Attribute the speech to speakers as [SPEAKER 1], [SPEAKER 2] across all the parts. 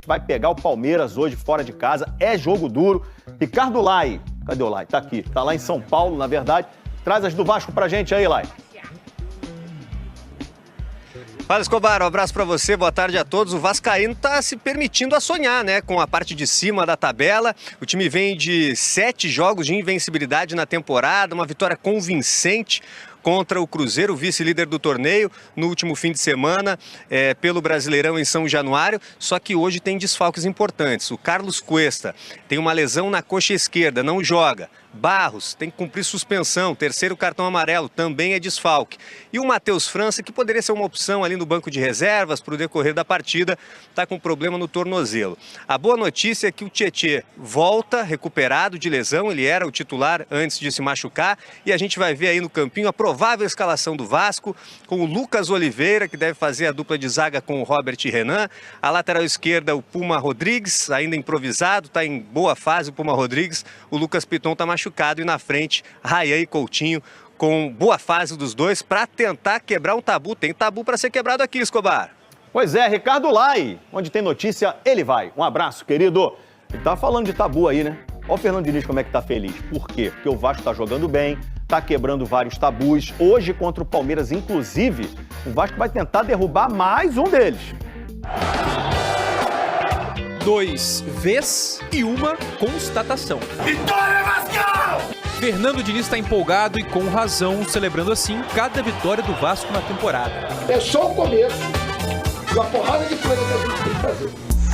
[SPEAKER 1] vai pegar o Palmeiras hoje fora de casa. É jogo duro. Ricardo Lai, cadê o Lai? Tá aqui, tá lá em São Paulo, na verdade. Traz as do Vasco pra gente aí, Lai.
[SPEAKER 2] Fala, Escobar, um abraço pra você, boa tarde a todos. O vascaíno tá se permitindo a sonhar, né, com a parte de cima da tabela. O time vem de 7 jogos de invencibilidade na temporada, uma vitória convincente contra o Cruzeiro, vice-líder do torneio, no último fim de semana, pelo Brasileirão em São Januário. Só que hoje tem desfalques importantes. O Carlos Cuesta tem uma lesão na coxa esquerda, não joga. Barros tem que cumprir suspensão, 3º cartão amarelo, também é desfalque. E o Matheus França, que poderia ser uma opção ali no banco de reservas para o decorrer da partida, está com problema no tornozelo. A boa notícia é que o Tietê volta recuperado de lesão, ele era o titular antes de se machucar, e a gente vai ver aí no campinho a provável escalação do Vasco, com o Lucas Oliveira, que deve fazer a dupla de zaga com o Robert Renan, a lateral esquerda o Puma Rodrigues, ainda improvisado, está em boa fase o Puma Rodrigues, o Lucas Piton está machucado, e na frente Rayan e Coutinho, com boa fase dos dois, para tentar quebrar um tabu. Tem tabu para ser quebrado aqui, Escobar.
[SPEAKER 1] Pois é, Ricardo Lai, onde tem notícia, ele vai. Um abraço, querido. Ele tá falando de tabu aí, né? Olha o Fernando Diniz como é que tá feliz. Por quê? Porque o Vasco tá jogando bem, tá quebrando vários tabus. Hoje, contra o Palmeiras, inclusive, o Vasco vai tentar derrubar mais um deles.
[SPEAKER 3] 2 Vs e uma constatação.
[SPEAKER 4] Vitória, Vasco!
[SPEAKER 3] Fernando Diniz está empolgado e com razão, celebrando assim cada vitória do Vasco na temporada.
[SPEAKER 4] É só o começo de uma porrada de coisa que a gente tem que fazer.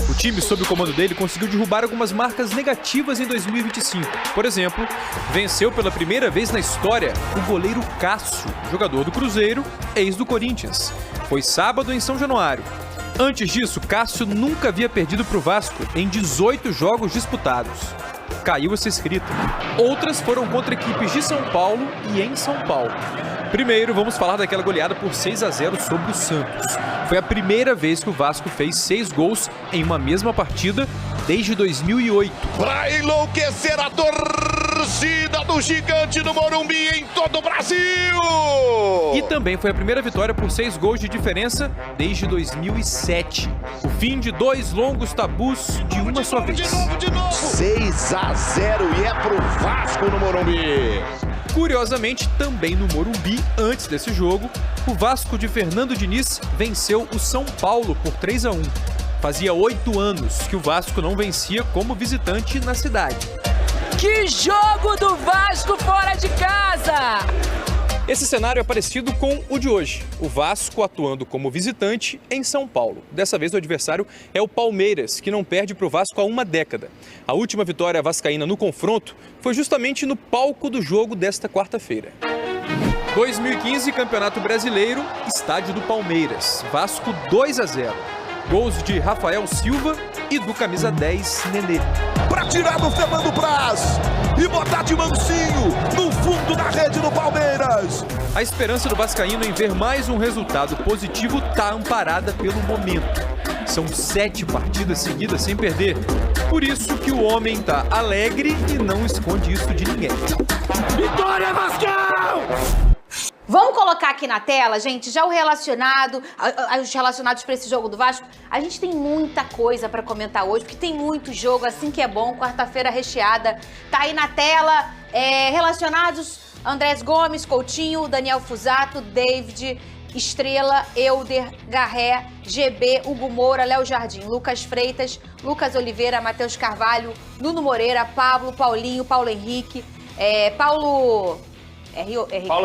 [SPEAKER 3] O time, sob o comando dele, conseguiu derrubar algumas marcas negativas em 2025. Por exemplo, venceu pela primeira vez na história o goleiro Cássio, jogador do Cruzeiro, ex do Corinthians. Foi sábado em São Januário. Antes disso, Cássio nunca havia perdido para o Vasco em 18 jogos disputados. Caiu essa escrita. Outras foram contra equipes de São Paulo e em São Paulo. Primeiro, vamos falar daquela goleada por 6-0 sobre o Santos. Foi a primeira vez que o Vasco fez 6 gols em uma mesma partida desde 2008.
[SPEAKER 5] Pra enlouquecer a torcida do gigante do Morumbi em todo o Brasil!
[SPEAKER 3] E também foi a primeira vitória por 6 gols de diferença desde 2007. O fim de 2 longos tabus de uma só vez.
[SPEAKER 5] De novo. 6-0 e é pro Vasco no Morumbi.
[SPEAKER 3] Curiosamente, também no Morumbi, antes desse jogo, o Vasco de Fernando Diniz venceu o São Paulo por 3-1. Fazia 8 anos que o Vasco não vencia como visitante na cidade.
[SPEAKER 6] Que jogo do Vasco fora de casa!
[SPEAKER 3] Esse cenário é parecido com o de hoje, o Vasco atuando como visitante em São Paulo. Dessa vez o adversário é o Palmeiras, que não perde para o Vasco há uma década. A última vitória vascaína no confronto foi justamente no palco do jogo desta quarta-feira. 2015, Campeonato Brasileiro, estádio do Palmeiras, Vasco 2-0. Gols de Rafael Silva e do camisa 10, Nenê.
[SPEAKER 5] Pra tirar do Fernando Praz e botar de mansinho no fundo da rede do Palmeiras.
[SPEAKER 3] A esperança do vascaíno em ver mais um resultado positivo tá amparada pelo momento. São 7 partidas seguidas sem perder. Por isso que o homem tá alegre e não esconde isso de ninguém.
[SPEAKER 4] Vitória, Vasco!
[SPEAKER 7] Vamos colocar aqui na tela, gente, já os relacionados para esse jogo do Vasco. A gente tem muita coisa para comentar hoje, porque tem muito jogo, assim que é bom, quarta-feira recheada. Tá aí na tela, relacionados, Andrés Gomes, Coutinho, Daniel Fusato, David, Estrela, Euder, Garré, GB, Hugo Moura, Léo Jardim, Lucas Freitas, Lucas Oliveira, Matheus Carvalho, Nuno Moreira, Pablo, Paulinho, Paulo Henrique, Paulo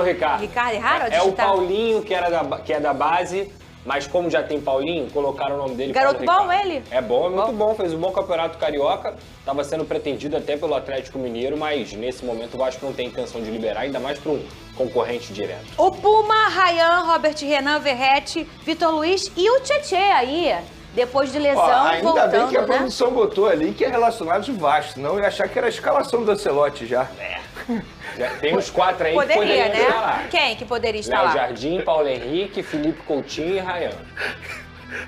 [SPEAKER 7] Ricardo. Ricardo, erraram?
[SPEAKER 8] É o Paulinho, que é da base, mas como já tem Paulinho, colocaram o nome dele.
[SPEAKER 7] Garoto bom, ele?
[SPEAKER 8] É bom, é muito bom. Fez um bom campeonato carioca. Estava sendo pretendido até pelo Atlético Mineiro, mas nesse momento o Vasco não tem intenção de liberar, ainda mais para um concorrente direto.
[SPEAKER 7] O Puma, Rayan, Robert Renan, Verrete, Vitor Luiz e o Tietê aí. Depois de lesão,
[SPEAKER 9] ainda
[SPEAKER 7] voltando,
[SPEAKER 9] bem que a
[SPEAKER 7] né?
[SPEAKER 9] produção botou ali que é relacionado de Vasco, senão eu ia achar que era a escalação do Ancelotti já.
[SPEAKER 8] Já tem uns 4 aí
[SPEAKER 7] Poderia,
[SPEAKER 8] que poderiam
[SPEAKER 7] né?
[SPEAKER 8] estar lá.
[SPEAKER 7] Quem que poderia estar
[SPEAKER 8] Léo
[SPEAKER 7] lá?
[SPEAKER 8] Jardim, Paulo Henrique, Felipe Coutinho e Rayan.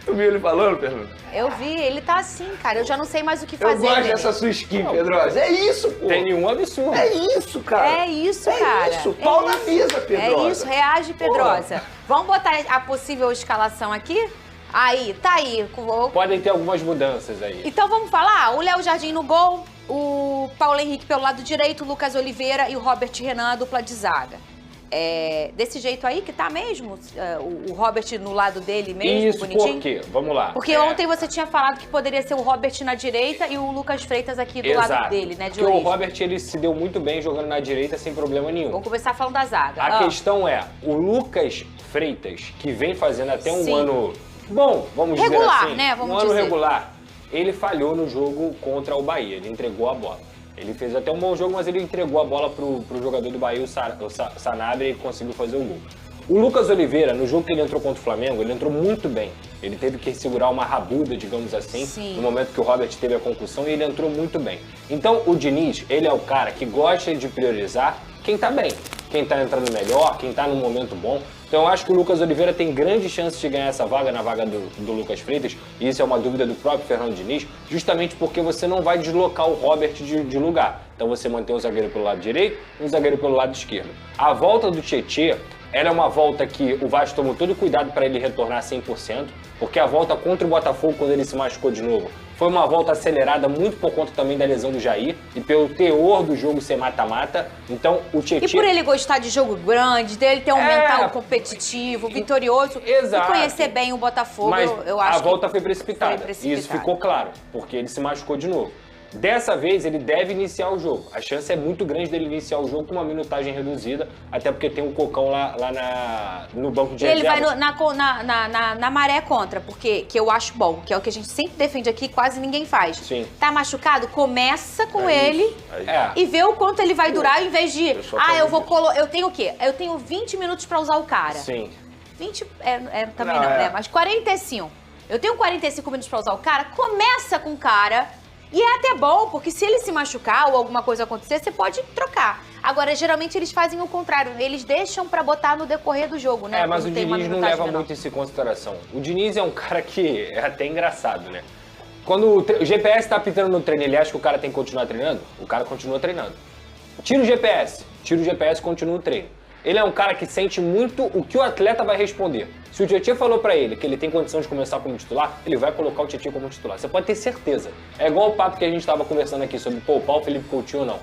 [SPEAKER 9] Tu viu ele falando, Fernando?
[SPEAKER 7] Eu vi, ele tá assim, cara. Eu já não sei mais o que fazer.
[SPEAKER 9] Eu gosto
[SPEAKER 7] dele.
[SPEAKER 9] dessa sua skin, Pedrosa. É isso, pô.
[SPEAKER 8] Tem nenhum absurdo.
[SPEAKER 9] É isso, cara.
[SPEAKER 7] É isso, cara.
[SPEAKER 9] É isso. Pau na mesa, Pedrosa.
[SPEAKER 7] É isso, reage, Pedrosa. Vamos botar a possível escalação aqui? Aí, tá aí.
[SPEAKER 8] Podem ter algumas mudanças aí.
[SPEAKER 7] Então vamos falar? O Léo Jardim no gol, o Paulo Henrique pelo lado direito, o Lucas Oliveira e o Robert Renan, a dupla de zaga. Desse jeito aí que tá mesmo? O Robert no lado dele mesmo,
[SPEAKER 8] Isso,
[SPEAKER 7] bonitinho?
[SPEAKER 8] por quê? Vamos lá.
[SPEAKER 7] Porque ontem você tinha falado que poderia ser o Robert na direita e o Lucas Freitas aqui do lado dele, né, de
[SPEAKER 8] Porque
[SPEAKER 7] origem.
[SPEAKER 8] o Robert, ele se deu muito bem jogando na direita sem problema nenhum.
[SPEAKER 7] Vamos começar falando da zaga.
[SPEAKER 8] A questão é, o Lucas Freitas, que vem fazendo até um
[SPEAKER 7] Sim.
[SPEAKER 8] ano bom, vamos
[SPEAKER 7] Regular,
[SPEAKER 8] dizer assim.
[SPEAKER 7] né? Vamos
[SPEAKER 8] um ano
[SPEAKER 7] dizer.
[SPEAKER 8] regular. Ele falhou no jogo contra o Bahia, ele entregou a bola. Ele fez até um bom jogo, mas ele entregou a bola pro jogador do Bahia, o Sanabria, e conseguiu fazer o gol. O Lucas Oliveira, no jogo que ele entrou contra o Flamengo, ele entrou muito bem. Ele teve que segurar uma rabuda, digamos assim,
[SPEAKER 7] Sim.
[SPEAKER 8] no momento que o Robert teve a concussão, e ele entrou muito bem. Então, o Diniz, ele é o cara que gosta de priorizar quem tá bem, quem tá entrando melhor, quem tá num momento bom. Então eu acho que o Lucas Oliveira tem grandes chances de ganhar essa vaga na vaga do Lucas Freitas, e isso é uma dúvida do próprio Fernando Diniz, justamente porque você não vai deslocar o Robert de lugar. Então você mantém o zagueiro pelo lado direito e o zagueiro pelo lado esquerdo. A volta do Tietê, ela é uma volta que o Vasco tomou todo cuidado para ele retornar 100%, porque a volta contra o Botafogo, quando ele se machucou de novo, foi uma volta acelerada muito por conta também da lesão do Jair e pelo teor do jogo ser mata-mata. Então, o Tietê...
[SPEAKER 7] E por ele gostar de jogo grande, dele ter um mental competitivo, vitorioso,
[SPEAKER 8] Exato.
[SPEAKER 7] e conhecer bem o Botafogo,
[SPEAKER 8] Mas
[SPEAKER 7] eu acho
[SPEAKER 8] a volta foi precipitada.
[SPEAKER 7] foi precipitada.
[SPEAKER 8] E isso ficou claro, porque ele se machucou de novo. Dessa vez, ele deve iniciar o jogo. A chance é muito grande dele iniciar o jogo com uma minutagem reduzida, até porque tem um Cocão lá no banco de
[SPEAKER 7] Ele vai
[SPEAKER 8] reservas.
[SPEAKER 7] na maré contra, porque que eu acho bom, que é o que a gente sempre defende aqui, quase ninguém faz.
[SPEAKER 8] Sim.
[SPEAKER 7] Tá machucado? Começa com ele
[SPEAKER 8] É.
[SPEAKER 7] e vê o quanto ele vai durar, em vez de,
[SPEAKER 9] só
[SPEAKER 7] eu tenho o quê? Eu tenho 20 minutos pra usar o cara.
[SPEAKER 8] Sim.
[SPEAKER 7] 20 também não, né? Mas 45. Eu tenho 45 minutos pra usar o cara, começa com o cara. E é até bom, porque se ele se machucar ou alguma coisa acontecer, você pode trocar. Agora, geralmente, eles fazem o contrário. Eles deixam pra botar no decorrer do jogo, né?
[SPEAKER 8] Mas o
[SPEAKER 7] Quando tem uma
[SPEAKER 8] Diniz não
[SPEAKER 7] minutagem
[SPEAKER 8] leva
[SPEAKER 7] menor.
[SPEAKER 8] muito isso em consideração. O Diniz é um cara que é até engraçado, né? Quando o GPS tá apitando no treino, ele acha que o cara tem que continuar treinando? O cara continua treinando. Tira o GPS e continua o treino. Ele é um cara que sente muito o que o atleta vai responder. Se o Tietê falou pra ele que ele tem condição de começar como titular, ele vai colocar o Tietê como titular. Você pode ter certeza. É igual o papo que a gente tava conversando aqui sobre poupar o Felipe Coutinho ou não.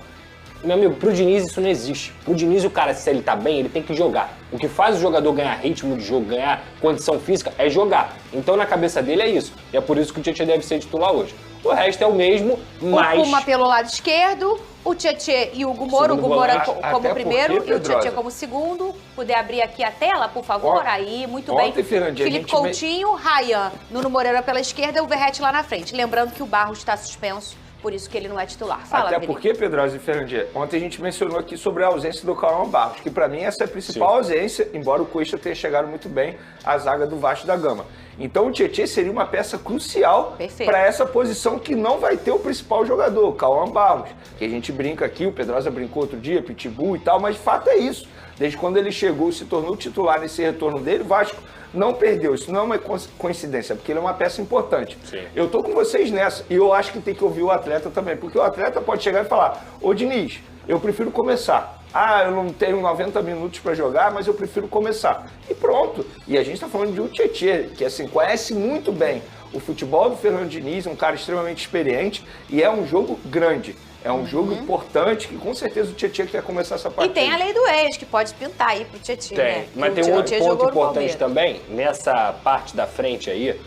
[SPEAKER 8] Meu amigo, pro Diniz isso não existe. Pro Diniz, o cara, se ele tá bem, ele tem que jogar. O que faz o jogador ganhar ritmo de jogo, ganhar condição física, é jogar. Então, na cabeça dele, é isso. E é por isso que o Tietê deve ser titular hoje. O resto é o mesmo, mas...
[SPEAKER 7] O Puma pelo lado esquerdo, o Tietê e o Hugo Moura. O Hugo Moura como
[SPEAKER 9] até
[SPEAKER 7] primeiro
[SPEAKER 9] porque,
[SPEAKER 7] e o Tietê
[SPEAKER 9] Pedrosa,
[SPEAKER 7] como segundo. Puder abrir aqui a tela, por favor? Aí, muito bem.
[SPEAKER 9] ontem, Fernandinha, a
[SPEAKER 7] Felipe
[SPEAKER 9] gente
[SPEAKER 7] Coutinho, Ryan, Nuno Moreira pela esquerda e o Verratti lá na frente. Lembrando que o Barros está suspenso, por isso que ele não é titular. Fala,
[SPEAKER 9] Até
[SPEAKER 7] Felipe.
[SPEAKER 9] porque, Pedrosa e Fernandinha, ontem a gente mencionou aqui sobre a ausência do Cauã Barros, que pra mim essa é a principal ausência, embora o Cuesta tenha chegado muito bem à zaga do Vasco da Gama. Então o Tietê seria uma peça crucial para essa posição que não vai ter o principal jogador, o Cauã Barros. Que a gente brinca aqui, o Pedrosa brincou outro dia, Pitbull e tal, mas de fato é isso. Desde quando ele chegou, se tornou titular nesse retorno dele, o Vasco não perdeu. Isso não é uma coincidência, porque ele é uma peça importante.
[SPEAKER 8] Sim.
[SPEAKER 9] Eu tô com vocês nessa, e eu acho que tem que ouvir o atleta também, porque o atleta pode chegar e falar: ô Diniz, eu prefiro começar. Eu não tenho 90 minutos para jogar, mas eu prefiro começar. E pronto. E a gente está falando de um Tietê, que assim, conhece muito bem o futebol do Fernando Diniz, um cara extremamente experiente, e é um jogo grande. É um jogo importante que com certeza o Tietê quer começar essa partida.
[SPEAKER 7] E tem a lei do ex, que pode pintar aí pro Tietê,
[SPEAKER 8] Tem,
[SPEAKER 7] né?
[SPEAKER 8] mas tem um outro ponto importante também, nessa parte da frente aí.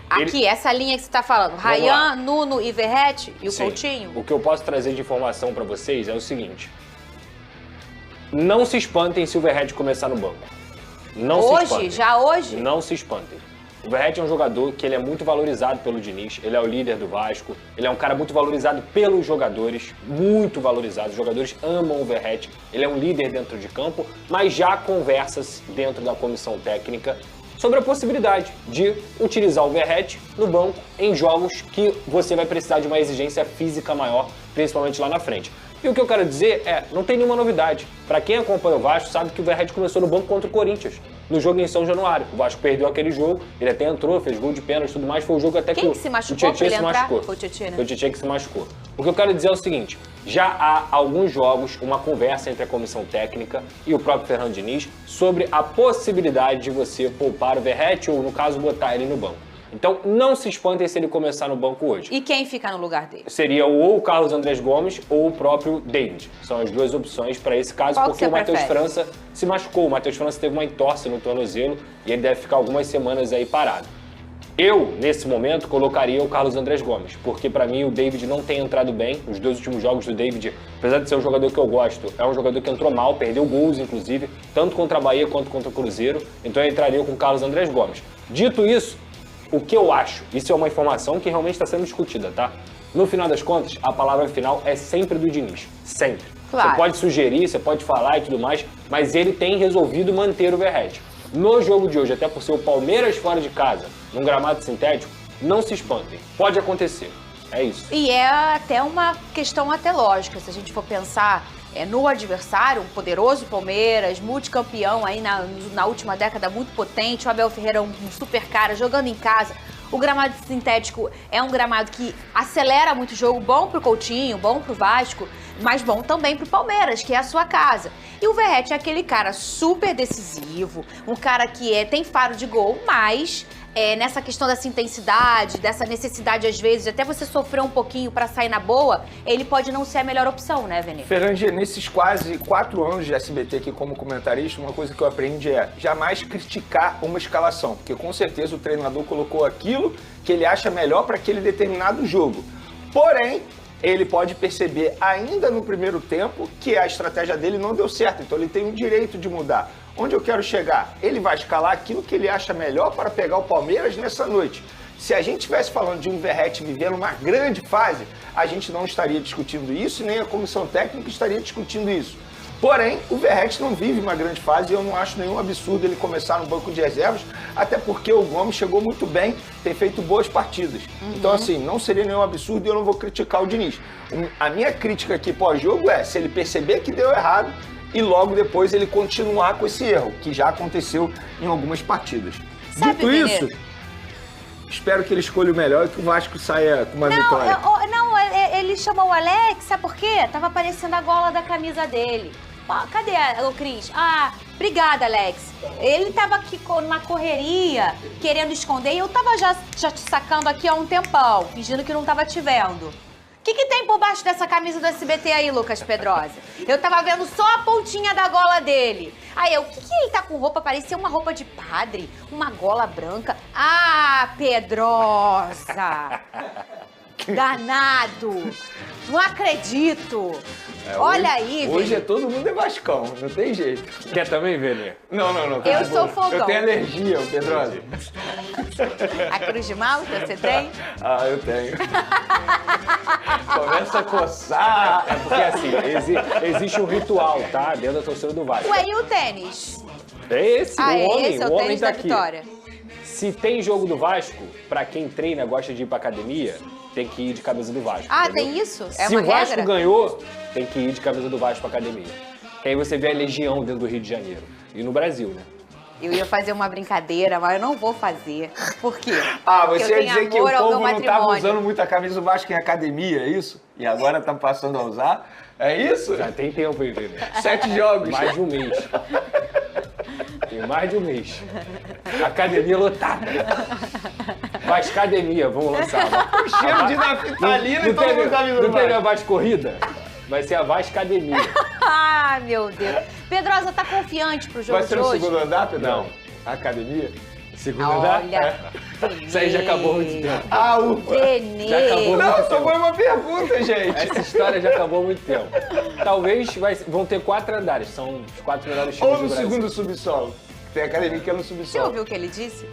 [SPEAKER 7] Aqui, essa linha que você tá falando, Ryan, Nuno e Verratti e o
[SPEAKER 8] Sim.
[SPEAKER 7] Coutinho.
[SPEAKER 8] O que eu posso trazer de informação para vocês é o seguinte: não se espantem se o Verratti começar no banco. Não se espantem.
[SPEAKER 7] Já hoje?
[SPEAKER 8] Não se espantem. O Verratti é um jogador que ele é muito valorizado pelo Diniz, ele é o líder do Vasco, ele é um cara muito valorizado pelos jogadores, muito valorizado. Os jogadores amam o Verratti, ele é um líder dentro de campo, mas já há conversas dentro da comissão técnica sobre a possibilidade de utilizar o Verratti no banco em jogos que você vai precisar de uma exigência física maior, principalmente lá na frente. E o que eu quero dizer é, não tem nenhuma novidade. Para quem acompanha o Vasco, sabe que o Verratti começou no banco contra o Corinthians. no jogo em São Januário. O Vasco perdeu aquele jogo, ele até entrou, fez gol de pênalti e tudo mais, foi o jogo até
[SPEAKER 7] Quem
[SPEAKER 8] que
[SPEAKER 7] se machucou
[SPEAKER 8] o Tietchan
[SPEAKER 7] pra ele
[SPEAKER 8] se
[SPEAKER 7] entrar?
[SPEAKER 8] machucou.
[SPEAKER 7] Foi o Tietchan, né?
[SPEAKER 8] Foi o Tietchan que se machucou. O que eu quero dizer é o seguinte, já há alguns jogos, uma conversa entre a comissão técnica e o próprio Fernando Diniz sobre a possibilidade de você poupar o Verratti ou, no caso, botar ele no banco. Então, não se espantem se ele começar no banco hoje.
[SPEAKER 7] E quem fica no lugar dele?
[SPEAKER 8] Seria ou o Carlos Andrés Gomes ou o próprio David. São as duas opções para esse caso,
[SPEAKER 7] Qual
[SPEAKER 8] porque
[SPEAKER 7] que
[SPEAKER 8] o
[SPEAKER 7] você
[SPEAKER 8] Matheus
[SPEAKER 7] prefere?
[SPEAKER 8] França se machucou. O Matheus França teve uma entorse no tornozelo e ele deve ficar algumas semanas aí parado. Eu, nesse momento, colocaria o Carlos Andrés Gomes, porque para mim o David não tem entrado bem. Os dois últimos jogos do David, apesar de ser um jogador que eu gosto, é um jogador que entrou mal, perdeu gols, inclusive, tanto contra a Bahia quanto contra o Cruzeiro. Então eu entraria com o Carlos Andrés Gomes. Dito isso, o que eu acho, isso é uma informação que realmente está sendo discutida, tá? No final das contas, a palavra final é sempre do Diniz. Sempre.
[SPEAKER 7] Claro.
[SPEAKER 8] Você pode sugerir, você pode falar e tudo mais, mas ele tem resolvido manter o Verratti. No jogo de hoje, até por ser o Palmeiras fora de casa, num gramado sintético, não se espantem. Pode acontecer. É isso.
[SPEAKER 7] E é até uma questão até lógica, se a gente for pensar no adversário, um poderoso Palmeiras, multicampeão aí na última década, muito potente, o Abel Ferreira um super cara, jogando em casa. O gramado sintético é um gramado que acelera muito o jogo, bom pro Coutinho, bom pro Vasco, mas bom também pro Palmeiras, que é a sua casa. E o Verratti é aquele cara super decisivo, um cara que tem faro de gol, mas nessa questão dessa intensidade, dessa necessidade às vezes, até você sofrer um pouquinho pra sair na boa, ele pode não ser a melhor opção, né, Vene?
[SPEAKER 9] Fernandinha, nesses quase 4 anos de SBT aqui como comentarista, uma coisa que eu aprendi é jamais criticar uma escalação, porque com certeza o treinador colocou aquilo que ele acha melhor para aquele determinado jogo. Porém, ele pode perceber ainda no primeiro tempo que a estratégia dele não deu certo, então ele tem o direito de mudar. Onde eu quero chegar? Ele vai escalar aquilo que ele acha melhor para pegar o Palmeiras nessa noite. Se a gente estivesse falando de um Verratti vivendo uma grande fase, a gente não estaria discutindo isso e nem a comissão técnica estaria discutindo isso. Porém, o Verratti não vive uma grande fase e eu não acho nenhum absurdo ele começar no banco de reservas, até porque o Gomes chegou muito bem, tem feito boas partidas. Então, assim, não seria nenhum absurdo e eu não vou criticar o Diniz. A minha crítica aqui pós-jogo é se ele perceber que deu errado e logo depois ele continuar com esse erro, que já aconteceu em algumas partidas. Dito isso, espero que ele escolha o melhor e que o Vasco saia com uma vitória.
[SPEAKER 7] Ele chamou o Alex, sabe por quê? Tava aparecendo a gola da camisa dele. Cadê o Cris? Obrigada, Alex. Ele tava aqui numa correria, querendo esconder, e eu tava já te sacando aqui há um tempão, fingindo que não tava te vendo. O que tem por baixo dessa camisa do SBT aí, Lucas Pedrosa? Eu tava vendo só a pontinha da gola dele. Aí o que ele tá com roupa? Parecia uma roupa de padre, uma gola branca. Pedrosa! Danado! Não acredito! Olha aí,
[SPEAKER 9] Hoje
[SPEAKER 7] Vene.
[SPEAKER 9] todo mundo é Vascão, não tem jeito.
[SPEAKER 8] Quer também, Vene?
[SPEAKER 9] Não.
[SPEAKER 7] Eu sou fogão.
[SPEAKER 9] Eu tenho alergia, Pedrosa.
[SPEAKER 7] A Cruz de Malta, você tem?
[SPEAKER 9] Eu tenho. Começa a coçar.
[SPEAKER 8] É porque assim, existe um ritual, tá? Dentro da torcida do Vasco.
[SPEAKER 7] Ué, e o tênis?
[SPEAKER 8] É esse, o homem,
[SPEAKER 7] esse é
[SPEAKER 8] o
[SPEAKER 7] o
[SPEAKER 8] homem
[SPEAKER 7] tênis
[SPEAKER 8] tá
[SPEAKER 7] da
[SPEAKER 8] aqui.
[SPEAKER 7] vitória.
[SPEAKER 8] Se tem jogo do Vasco, pra quem treina, gosta de ir pra academia, tem que ir de camisa do Vasco. entendeu?
[SPEAKER 7] Tem isso? É
[SPEAKER 8] Se
[SPEAKER 7] uma
[SPEAKER 8] o Vasco
[SPEAKER 7] regra?
[SPEAKER 8] ganhou, tem que ir de camisa do Vasco pra academia. Que aí você vê a legião dentro do Rio de Janeiro. E no Brasil, né?
[SPEAKER 7] Eu ia fazer uma brincadeira, mas eu não vou fazer. Por quê? Porque
[SPEAKER 9] Você
[SPEAKER 7] eu
[SPEAKER 9] ia
[SPEAKER 7] tenho
[SPEAKER 9] dizer que o
[SPEAKER 7] amor ao meu
[SPEAKER 9] povo não estava
[SPEAKER 7] matrimônio.
[SPEAKER 9] usando muito a camisa do Vasco em academia, é isso? E agora tá passando a usar? É isso?
[SPEAKER 8] Já tem tempo aí, Vene.
[SPEAKER 9] 7 jogos.
[SPEAKER 8] Mais de um mês. Tem mais de um mês. Academia lotada. Vascademia, vamos lançar.
[SPEAKER 9] O cheiro de naftalina e todo mundo camisa do
[SPEAKER 8] Não teve a
[SPEAKER 9] Vasco.
[SPEAKER 8] Vasco Corrida? Vai ser a Vascademia.
[SPEAKER 7] Meu Deus. Pedrosa, tá confiante pro jogo
[SPEAKER 9] Vai ser
[SPEAKER 7] de
[SPEAKER 9] no
[SPEAKER 7] hoje?
[SPEAKER 9] segundo andar, Pedro?
[SPEAKER 8] Não.
[SPEAKER 9] Academia?
[SPEAKER 8] Segundo andar?
[SPEAKER 7] Olha,
[SPEAKER 8] Isso aí já acabou muito tempo.
[SPEAKER 9] Ufa.
[SPEAKER 7] Denê.
[SPEAKER 8] Já acabou.
[SPEAKER 9] Não,
[SPEAKER 8] muito
[SPEAKER 9] só
[SPEAKER 8] tempo.
[SPEAKER 9] foi uma pergunta, gente.
[SPEAKER 8] Essa história já acabou há muito tempo. Talvez vão ter 4 andares. São os 4 melhores times
[SPEAKER 9] Ou
[SPEAKER 8] do
[SPEAKER 9] no
[SPEAKER 8] Brasil.
[SPEAKER 9] segundo subsolo. Tem academia que é no
[SPEAKER 7] Você
[SPEAKER 9] subsolo.
[SPEAKER 7] ouviu o que ele disse?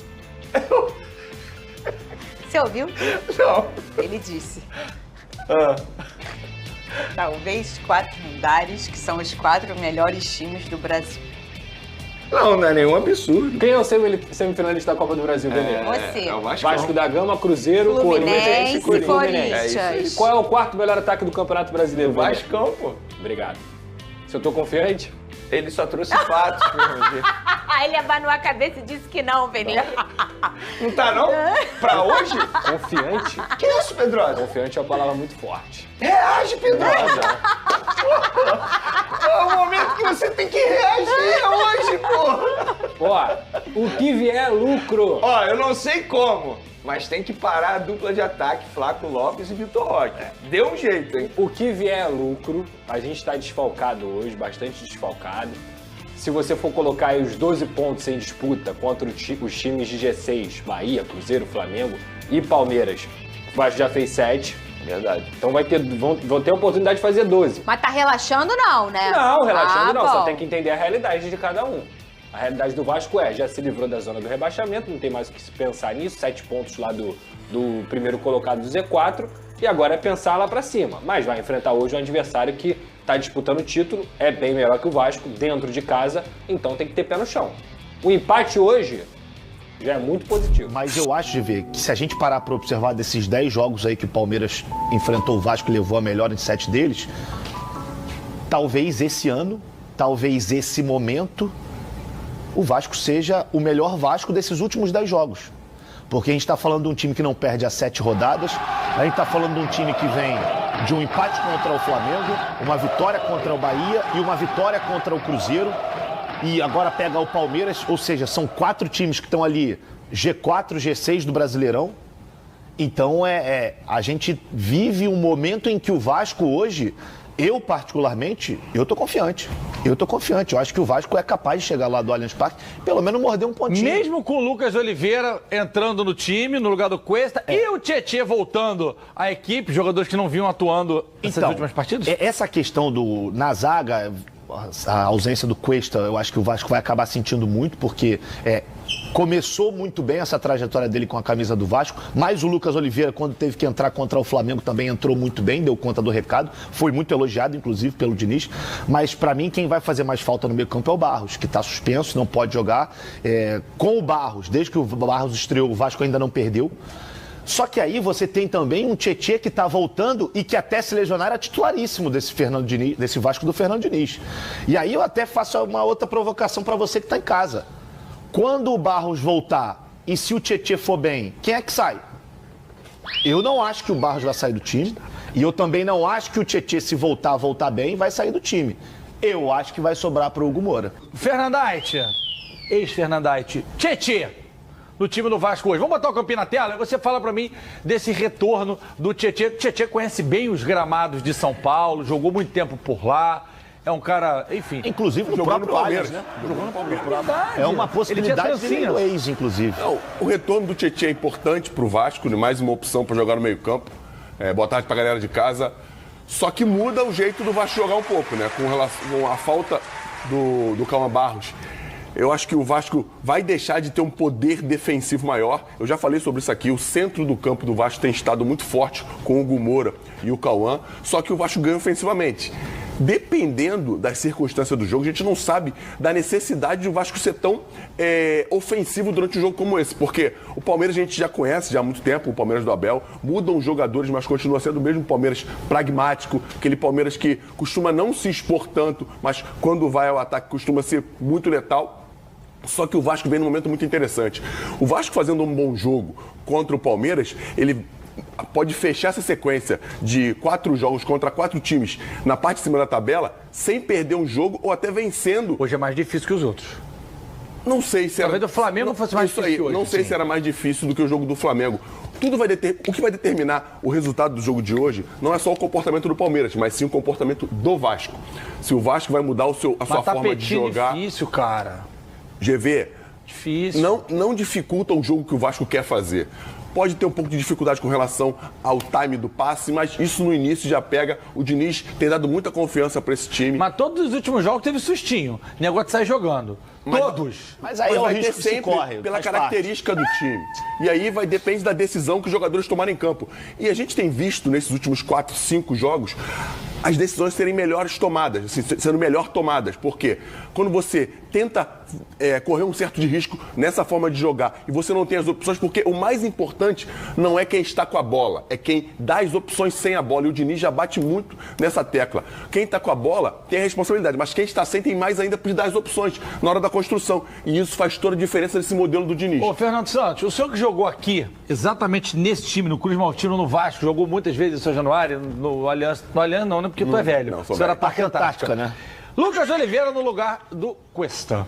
[SPEAKER 7] Você ouviu?
[SPEAKER 9] Não.
[SPEAKER 7] Ele disse.
[SPEAKER 9] Ah.
[SPEAKER 7] Talvez 4 andares, que são os 4 melhores times do Brasil.
[SPEAKER 9] Não é nenhum absurdo.
[SPEAKER 8] Quem é o semifinalista da Copa do Brasil, Benê?
[SPEAKER 7] Você.
[SPEAKER 9] É o Vascão.
[SPEAKER 8] Vasco da Gama, Cruzeiro,
[SPEAKER 7] Fluminense e
[SPEAKER 8] Corinthians.
[SPEAKER 7] Corinthians.
[SPEAKER 9] É isso aí.
[SPEAKER 8] Qual é o 4º melhor ataque do Campeonato Brasileiro, Benê?
[SPEAKER 9] Vascão, pô.
[SPEAKER 8] Obrigado. Se eu tô confiante?
[SPEAKER 9] Ele só trouxe fatos, Fernandinho.
[SPEAKER 7] Ele abanou a cabeça e disse que não, Peninha.
[SPEAKER 9] Não tá, não? Pra hoje?
[SPEAKER 8] Confiante.
[SPEAKER 9] Que isso, Pedrosa?
[SPEAKER 8] Confiante é uma palavra muito forte.
[SPEAKER 9] Reage, Pedrosa! É o momento que você tem que reagir hoje, pô!
[SPEAKER 8] Ó, o que vier é lucro.
[SPEAKER 9] Ó, eu não sei como, mas tem que parar a dupla de ataque, Flaco Lopes e Vitor Roque. Deu um jeito, hein?
[SPEAKER 8] O que vier é lucro. A gente tá desfalcado hoje, bastante desfalcado. Se você for colocar aí os 12 pontos em disputa contra os times de G6, Bahia, Cruzeiro, Flamengo e Palmeiras, o Vasco já fez 7.
[SPEAKER 9] Verdade.
[SPEAKER 8] Então vão ter a oportunidade de fazer 12.
[SPEAKER 7] Mas tá relaxando não, né?
[SPEAKER 8] Não, relaxando não.
[SPEAKER 7] Bom.
[SPEAKER 8] Só tem que entender a realidade de cada um. A realidade do Vasco já se livrou da zona do rebaixamento, não tem mais o que se pensar nisso. 7 pontos lá do primeiro colocado do Z4. E agora é pensar lá pra cima. Mas vai enfrentar hoje um adversário que tá disputando o título, é bem melhor que o Vasco, dentro de casa, então tem que ter pé no chão. O empate hoje já é muito positivo.
[SPEAKER 10] Mas eu acho, de ver, que se a gente parar para observar desses 10 jogos aí que o Palmeiras enfrentou o Vasco e levou a melhor em 7 deles, talvez esse ano, talvez esse momento, o Vasco seja o melhor Vasco desses últimos 10 jogos. Porque a gente está falando de um time que não perde as 7 rodadas, a gente está falando de um time que vem de um empate contra o Flamengo, uma vitória contra o Bahia e uma vitória contra o Cruzeiro. E agora pega o Palmeiras, ou seja, são 4 times que estão ali, G4, G6 do Brasileirão. Então a gente vive um momento em que o Vasco hoje, eu particularmente, eu tô confiante. Eu acho que o Vasco é capaz de chegar lá do Allianz Parque, pelo menos morder um pontinho.
[SPEAKER 11] Mesmo com o Lucas Oliveira entrando no time, no lugar do Cuesta, e o Tietê voltando à equipe, jogadores que não vinham atuando nessas últimas partidas?
[SPEAKER 10] Essa questão na zaga, a ausência do Cuesta, eu acho que o Vasco vai acabar sentindo muito, porque começou muito bem essa trajetória dele com a camisa do Vasco, mas o Lucas Oliveira, quando teve que entrar contra o Flamengo, também entrou muito bem, deu conta do recado, foi muito elogiado, inclusive, pelo Diniz, mas para mim quem vai fazer mais falta no meio campo é o Barros, que está suspenso, não pode jogar. Com o Barros, desde que o Barros estreou, o Vasco ainda não perdeu. Só que aí você tem também um Tietê que está voltando e que até se lesionar era titularíssimo desse Vasco do Fernando Diniz. E aí eu até faço uma outra provocação para você que está em casa. Quando o Barros voltar e se o Tietê for bem, quem é que sai? Eu não acho que o Barros vai sair do time e eu também não acho que o Tietê, se voltar bem, vai sair do time. Eu acho que vai sobrar para o Hugo Moura.
[SPEAKER 11] Fernandite, ex-Fernandite, Tietê, no time do Vasco hoje. Vamos botar o campinho na tela? Você fala pra mim desse retorno do Tietê. O Tietê conhece bem os gramados de São Paulo, jogou muito tempo por lá. É um cara, enfim.
[SPEAKER 10] Inclusive no próprio Palmeiras, né?
[SPEAKER 11] Jogou no Palmeiras.
[SPEAKER 10] É uma possibilidade dele no ex, inclusive.
[SPEAKER 12] Não, o retorno do Tietê é importante pro Vasco, mais uma opção para jogar no meio-campo. Boa tarde pra galera de casa. Só que muda o jeito do Vasco jogar um pouco, né? Com relação à falta do Calma Barros. Eu acho que o Vasco vai deixar de ter um poder defensivo maior. Eu já falei sobre isso aqui. O centro do campo do Vasco tem estado muito forte com o Hugo Moura e o Cauã. Só que o Vasco ganha ofensivamente. Dependendo das circunstâncias do jogo, a gente não sabe da necessidade de o Vasco ser tão ofensivo durante um jogo como esse. Porque o Palmeiras a gente já conhece já há muito tempo, o Palmeiras do Abel. Mudam os jogadores, mas continua sendo o mesmo Palmeiras pragmático. Aquele Palmeiras que costuma não se expor tanto, mas quando vai ao ataque costuma ser muito letal. Só que o Vasco vem num momento muito interessante. O Vasco fazendo um bom jogo contra o Palmeiras, ele pode fechar essa sequência de 4 jogos contra 4 times na parte de cima da tabela sem perder um jogo ou até vencendo.
[SPEAKER 11] Hoje é mais difícil que os outros.
[SPEAKER 12] Não sei se era...
[SPEAKER 11] Talvez o Flamengo fosse mais difícil que hoje.
[SPEAKER 12] Não sei se era mais difícil do que o jogo do Flamengo. O que vai determinar o resultado do jogo de hoje não é só o comportamento do Palmeiras, mas sim o comportamento do Vasco. Se o Vasco vai mudar a sua forma de jogar...
[SPEAKER 11] É difícil, cara.
[SPEAKER 12] GV,
[SPEAKER 11] difícil.
[SPEAKER 12] Não dificulta o jogo que o Vasco quer fazer. Pode ter um pouco de dificuldade com relação ao time do passe, mas isso no início já pega. O Diniz tem dado muita confiança para esse time.
[SPEAKER 11] Mas todos os últimos jogos teve sustinho. O negócio de sair jogando. Todos.
[SPEAKER 10] Mas aí é o
[SPEAKER 12] vai ter
[SPEAKER 10] risco que se
[SPEAKER 12] sempre
[SPEAKER 10] corre.
[SPEAKER 12] pela
[SPEAKER 10] faz
[SPEAKER 12] característica do time. E aí depende da decisão que os jogadores tomarem em campo. E a gente tem visto nesses últimos 4, 5 jogos as decisões serem melhores tomadas, assim, sendo melhor tomadas. Por quê? Quando você tenta correr um certo de risco nessa forma de jogar e você não tem as opções, porque o mais importante não é quem está com a bola, é quem dá as opções sem a bola. E o Diniz já bate muito nessa tecla. Quem está com a bola tem a responsabilidade, mas quem está sem tem mais ainda para dar as opções na hora da construção. E isso faz toda a diferença nesse modelo do Diniz.
[SPEAKER 11] Ô, Fernando Santos, o senhor que jogou aqui, exatamente nesse time, no Cruz Maltino, no Vasco, jogou muitas vezes em São Januário, no Aliança não, né? Porque tu é velho.
[SPEAKER 12] Não, sou
[SPEAKER 11] Você era
[SPEAKER 12] velho.
[SPEAKER 11] Parque Antártica, né? Lucas Oliveira no lugar do Cuesta.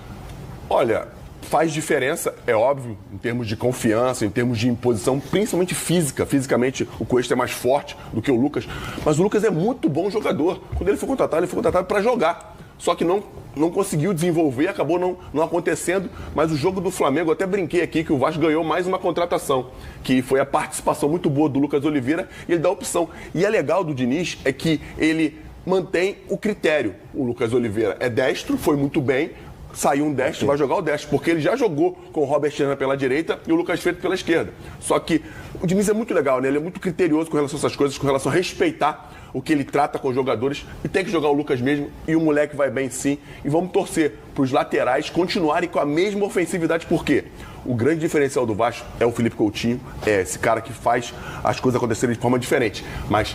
[SPEAKER 12] Olha, faz diferença, é óbvio, em termos de confiança, em termos de imposição, principalmente física. Fisicamente, o Cuesta é mais forte do que o Lucas. Mas o Lucas é muito bom jogador. Quando ele foi contratado para jogar. Só que não conseguiu desenvolver, acabou não acontecendo. Mas o jogo do Flamengo, eu até brinquei aqui que o Vasco ganhou mais uma contratação, que foi a participação muito boa do Lucas Oliveira, e ele dá opção. E é legal do Diniz é que ele mantém o critério. O Lucas Oliveira é destro, foi muito bem, saiu um destro, vai jogar o destro, porque ele já jogou com o Robert Renan pela direita e o Lucas Feito pela esquerda. Só que o Diniz é muito legal, né? Ele é muito criterioso com relação a essas coisas, com relação a respeitar o que ele trata com os jogadores, e tem que jogar o Lucas mesmo, e o moleque vai bem sim. E vamos torcer para os laterais continuarem com a mesma ofensividade, porque o grande diferencial do Vasco é o Felipe Coutinho, é esse cara que faz as coisas acontecerem de forma diferente. Mas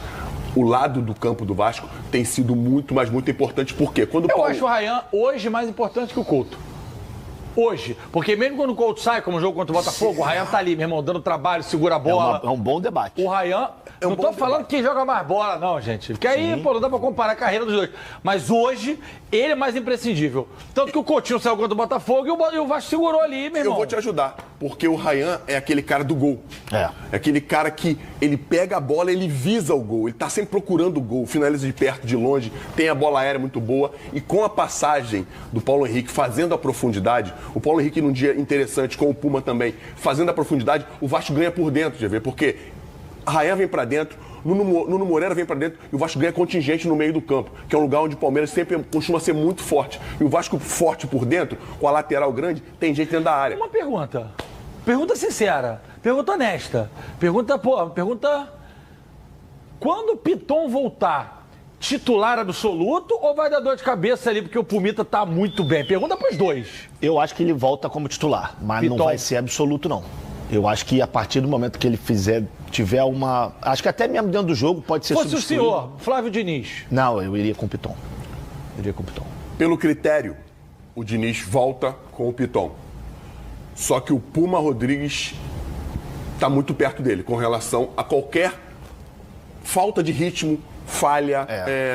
[SPEAKER 12] o lado do campo do Vasco tem sido muito, mas muito importante. Por quê? Quando
[SPEAKER 11] Eu acho o Ryan hoje mais importante que o Couto. Hoje. Porque mesmo quando o Couto sai, como o jogo contra o Botafogo, o Ryan tá ali, meu irmão, dando trabalho, segura a bola.
[SPEAKER 10] É um bom debate.
[SPEAKER 11] O Ryan... não tô falando que joga mais bola, não, gente. Porque aí, pô, não dá pra comparar a carreira dos dois. Mas hoje, ele é mais imprescindível. Tanto que o Coutinho saiu contra o Botafogo e o Vasco segurou ali, meu irmão.
[SPEAKER 12] Eu vou te ajudar, porque o Ryan é aquele cara do gol. É aquele cara que ele pega a bola, ele visa o gol. Ele tá sempre procurando o gol, finaliza de perto, de longe, tem a bola aérea muito boa. E com a passagem do Paulo Henrique fazendo a profundidade, o Paulo Henrique num dia interessante, com o Puma também, fazendo a profundidade, o Vasco ganha por dentro, já vê, porque Ryan vem pra dentro, Nuno Moreira vem pra dentro e o Vasco ganha contingente no meio do campo, que é um lugar onde o Palmeiras sempre costuma ser muito forte. E o Vasco forte por dentro, com a lateral grande, tem gente dentro da área.
[SPEAKER 11] Uma pergunta. Pergunta sincera. Pergunta honesta. Pergunta... Quando o Piton voltar, titular absoluto ou vai dar dor de cabeça ali porque o Pumita tá muito bem? Pergunta pros dois.
[SPEAKER 10] Eu acho que ele volta como titular, mas
[SPEAKER 11] Piton.
[SPEAKER 10] não vai ser absoluto, não. Eu acho que a partir do momento que ele tiver uma... Acho que até mesmo dentro do jogo pode ser
[SPEAKER 11] substituído. Fosse o senhor, Flávio Diniz.
[SPEAKER 10] Não, eu iria com o Piton.
[SPEAKER 12] Pelo critério, o Diniz volta com o Piton. Só que o Puma Rodrigues está muito perto dele com relação a qualquer falta de ritmo, falha,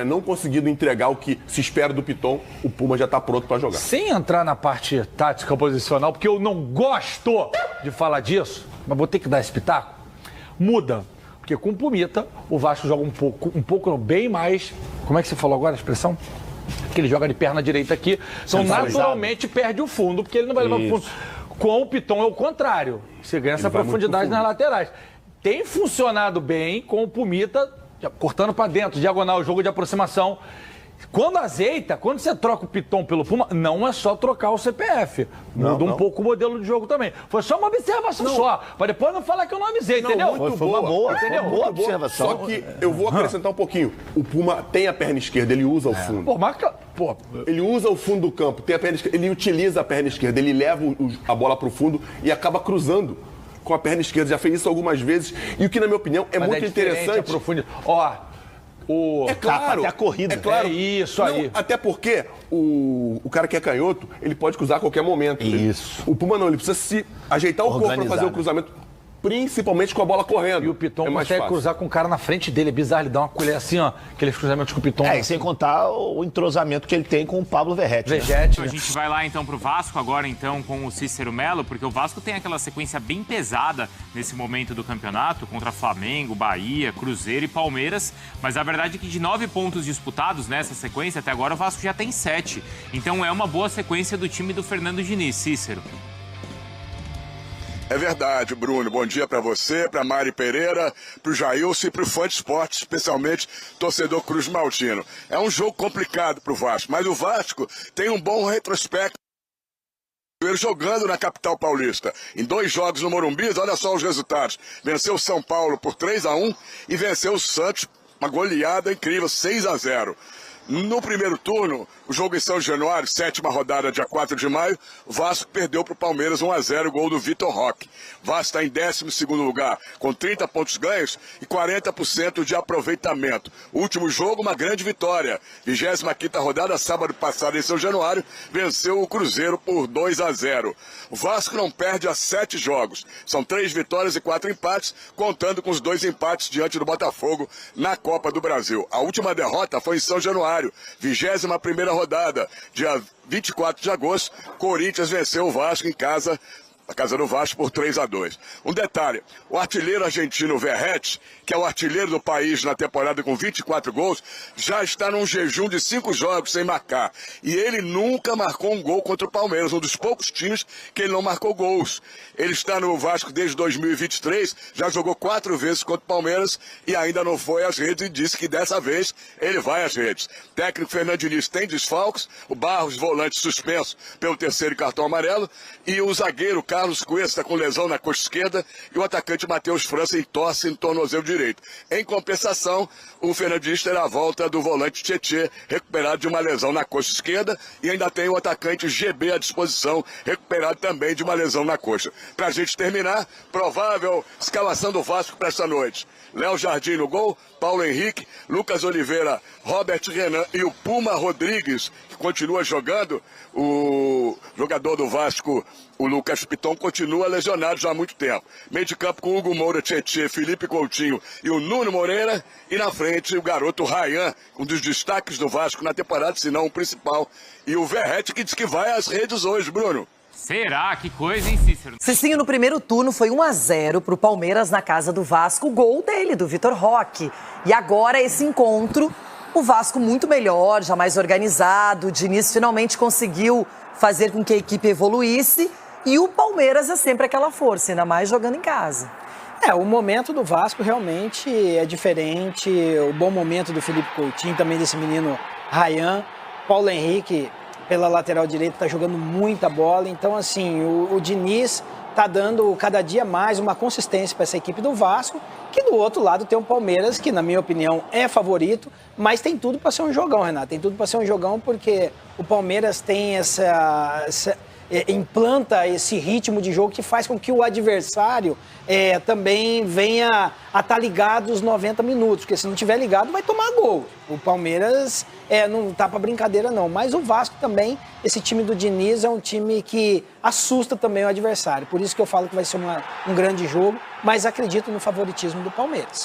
[SPEAKER 12] não conseguindo entregar o que se espera do Piton, o Puma já está pronto para jogar.
[SPEAKER 11] Sem entrar na parte tática posicional, porque eu não gosto de falar disso, mas vou ter que dar esse pitaco, muda. Porque com o Pumita, o Vasco joga um pouco bem mais... Como é que você falou agora a expressão? Que ele joga de perna direita aqui, então naturalmente perde o fundo, porque ele não vai levar o fundo. Com o Piton é o contrário, você ganha essa profundidade nas laterais. Tem funcionado bem com o Pumita, cortando para dentro, diagonal, jogo de aproximação. Quando azeita, quando você troca o Piton pelo Puma, não é só trocar o CPF. Muda um pouco o modelo de jogo também. Foi só uma observação só, para depois não falar que eu não avisei, entendeu?
[SPEAKER 10] Foi uma boa, entendeu? Boa observação.
[SPEAKER 12] Só que eu vou acrescentar um pouquinho. O Puma tem a perna esquerda, ele usa o fundo. Ele usa o fundo do campo, tem a perna esquerda, ele utiliza a perna esquerda, ele leva a bola para o fundo e acaba cruzando com a perna esquerda. Já fez isso algumas vezes. E o que, na minha opinião, é muito interessante. É claro,
[SPEAKER 10] até a corrida.
[SPEAKER 12] É claro.
[SPEAKER 11] Isso aí.
[SPEAKER 12] Até porque o cara que é canhoto, ele pode cruzar a qualquer momento.
[SPEAKER 10] Isso.
[SPEAKER 12] O Puma não, ele precisa se ajeitar o corpo para fazer o cruzamento, principalmente com a bola correndo.
[SPEAKER 11] E o Piton consegue cruzar com o cara na frente dele, é bizarro, ele dá uma colher assim, ó, aqueles cruzamentos com o Piton.
[SPEAKER 10] E sem contar o entrosamento que ele tem com o Pablo Verratti.
[SPEAKER 13] A gente vai lá então pro Vasco agora então com o Cícero Melo, porque o Vasco tem aquela sequência bem pesada nesse momento do campeonato, contra Flamengo, Bahia, Cruzeiro e Palmeiras, mas a verdade é que de 9 pontos disputados nessa sequência, até agora o Vasco já tem 7. Então é uma boa sequência do time do Fernando Diniz. Cícero.
[SPEAKER 14] É verdade, Bruno. Bom dia para você, para Mari Pereira, para o Jailson e para o fã de esporte, especialmente torcedor Cruz Maltino. É um jogo complicado para o Vasco, mas o Vasco tem um bom retrospecto. Jogando na capital paulista. Em 2 jogos no Morumbi, olha só os resultados. Venceu o São Paulo por 3-1 e venceu o Santos, uma goleada incrível, 6-0. No primeiro turno, o jogo em São Januário, 7ª rodada, dia 4 de maio, o Vasco perdeu para o Palmeiras 1-0, gol do Vitor Roque. O Vasco está em 12º lugar, com 30 pontos ganhos e 40% de aproveitamento. O último jogo, uma grande vitória. 25ª rodada, sábado passado em São Januário, venceu o Cruzeiro por 2-0. O Vasco não perde há 7 jogos. São 3 vitórias e 4 empates, contando com os 2 empates diante do Botafogo na Copa do Brasil. A última derrota foi em São Januário. 21ª rodada, dia 24 de agosto, Corinthians venceu o Vasco em casa, a casa do Vasco, por 3-2. Um detalhe, o artilheiro argentino Verratti, que é o artilheiro do país na temporada com 24 gols, já está num jejum de 5 jogos sem marcar. E ele nunca marcou um gol contra o Palmeiras, um dos poucos times que ele não marcou gols. Ele está no Vasco desde 2023, já jogou 4 vezes contra o Palmeiras e ainda não foi às redes e disse que dessa vez ele vai às redes. O técnico Fernando Diniz tem desfalques, o Barros, volante, suspenso pelo 3º cartão amarelo, e o zagueiro Carlos Cuesta com lesão na coxa esquerda e o atacante Matheus França entorse no tornozelo direito. Em compensação, o Fernando Diniz terá a volta do volante Tietê, recuperado de uma lesão na coxa esquerda, e ainda tem o atacante GB à disposição, recuperado também de uma lesão na coxa. Pra gente terminar, provável escalação do Vasco para esta noite. Léo Jardim no gol, Paulo Henrique, Lucas Oliveira, Robert Renan e o Puma Rodrigues, que continua jogando. O jogador do Vasco, o Lucas Piton, continua lesionado já há muito tempo. Meio de campo com Hugo Moura, Tietê, Felipe Coutinho e o Nuno Moreira. E na frente o garoto Ryan, um dos destaques do Vasco na temporada, se não o principal. E o Verratti, que diz que vai às redes hoje, Bruno.
[SPEAKER 13] Será? Que coisa, hein, Cícero?
[SPEAKER 15] Cicinho, no primeiro turno foi 1-0 pro Palmeiras na casa do Vasco. Gol dele, do Vitor Roque. E agora esse encontro, o Vasco muito melhor, já mais organizado. O Diniz finalmente conseguiu fazer com que a equipe evoluísse. E o Palmeiras é sempre aquela força, ainda mais jogando em casa.
[SPEAKER 16] O momento do Vasco realmente é diferente. O bom momento do Felipe Coutinho, também desse menino Ryan. Paulo Henrique, pela lateral direita, está jogando muita bola. Então, assim, o Diniz está dando cada dia mais uma consistência para essa equipe do Vasco, que do outro lado tem o Palmeiras, que na minha opinião é favorito, mas tem tudo para ser um jogão, Renato. Tem tudo para ser um jogão porque o Palmeiras tem implanta esse ritmo de jogo que faz com que o adversário também venha a estar ligado os 90 minutos, porque se não tiver ligado vai tomar gol. O Palmeiras não tá para brincadeira não, mas o Vasco também, esse time do Diniz é um time que assusta também o adversário, por isso que eu falo que vai ser um grande jogo, mas acredito no favoritismo do Palmeiras.